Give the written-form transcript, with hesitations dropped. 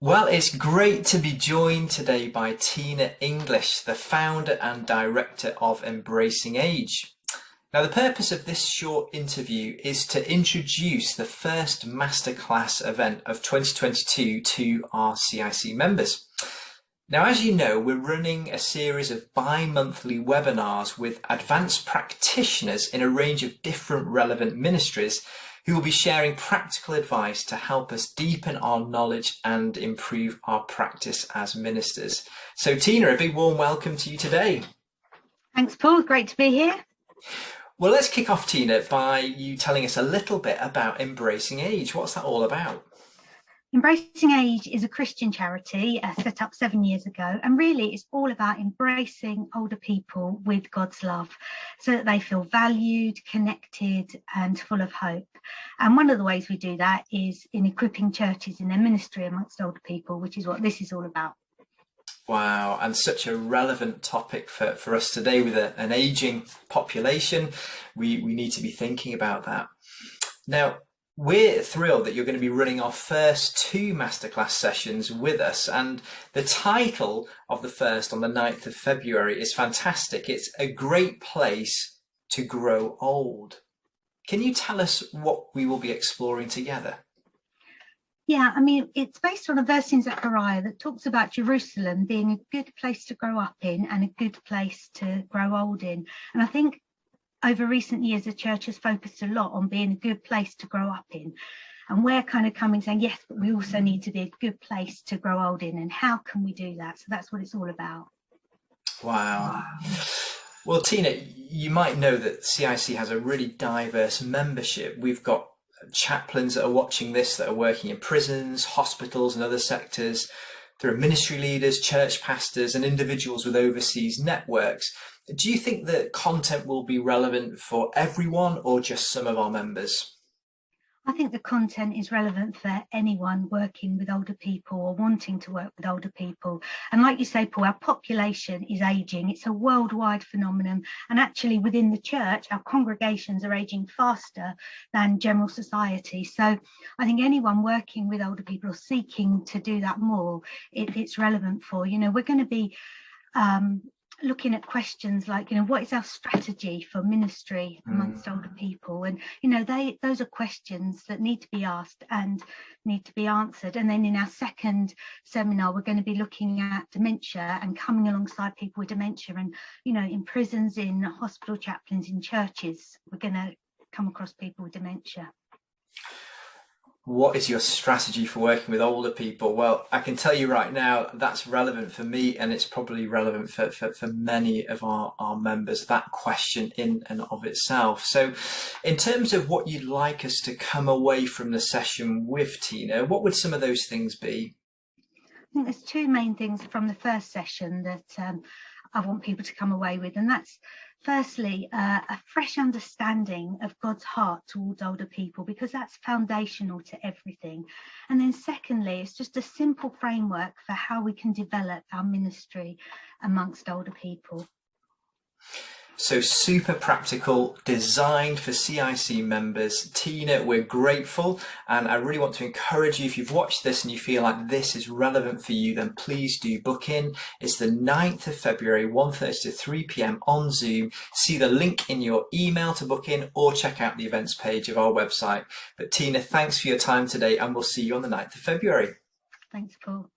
Well, it's great to be joined today by Tina English, the founder and director of Embracing Age. Now, the purpose of this short interview is to introduce the first masterclass event of 2022 to our CIC members. Now, as you know, we're running a series of bi-monthly webinars with advanced practitioners in a range of different relevant ministries who will be sharing practical advice to help us deepen our knowledge and improve our practice as ministers. So Tina, a big warm welcome to you today. Thanks, Paul. Great to be here. Well, let's kick off, Tina, by you telling us a little bit about Embracing Age. What's that all about? Embracing Age is a Christian charity set up 7 years ago, and really it's all about embracing older people with God's love so that they feel valued, connected and full of hope. And one of the ways we do that is in equipping churches in their ministry amongst older people, which is what this is all about. Wow, and such a relevant topic for us today with an ageing population. We need to be thinking about that. Now, we're thrilled that you're going to be running our first two masterclass sessions with us, and the title of the first on the 9th of February is fantastic. It's a great place to grow old. Can you tell us what we will be exploring together? Yeah, I mean, it's based on a verse in Zechariah that talks about Jerusalem being a good place to grow up in and a good place to grow old in. And I think over recent years, the church has focused a lot on being a good place to grow up in. And we're kind of coming saying, yes, but we also need to be a good place to grow old in. And how can we do that? So that's what it's all about. Wow. Well, Tina, you might know that CIC has a really diverse membership. We've got chaplains that are watching this that are working in prisons, hospitals and other sectors. There are ministry leaders, church pastors and individuals with overseas networks. Do you think that content will be relevant for everyone or just some of our members? I think the content is relevant for anyone working with older people or wanting to work with older people. And like you say, Paul, our population is ageing. It's a worldwide phenomenon. And actually within the church, our congregations are ageing faster than general society. So I think anyone working with older people or seeking to do that more, it's relevant for. We're going to be looking at questions like, what is our strategy for ministry amongst older people? And, those are questions that need to be asked and need to be answered. And then in our second seminar, we're going to be looking at dementia and coming alongside people with dementia and, in prisons, in hospital chaplains, in churches, we're going to come across people with dementia. What is your strategy for working with older people? Well, I can tell you right now, that's relevant for me, and it's probably relevant for many of our members, that question in and of itself. So in terms of what you'd like us to come away from the session with, Tina, what would some of those things be? I think there's two main things from the first session that I want people to come away with, and that's firstly a fresh understanding of God's heart towards older people, because that's foundational to everything. And then secondly, it's just a simple framework for how we can develop our ministry amongst older people. So super practical, designed for CIC members. Tina, we're grateful, and I really want to encourage you, if you've watched this and you feel like this is relevant for you, then please do book in. It's the 9th of February, 1:30 to 3 p.m. on Zoom. See the link in your email to book in or check out the events page of our website. But Tina, thanks for your time today, and we'll see you on the 9th of February. Thanks, Paul.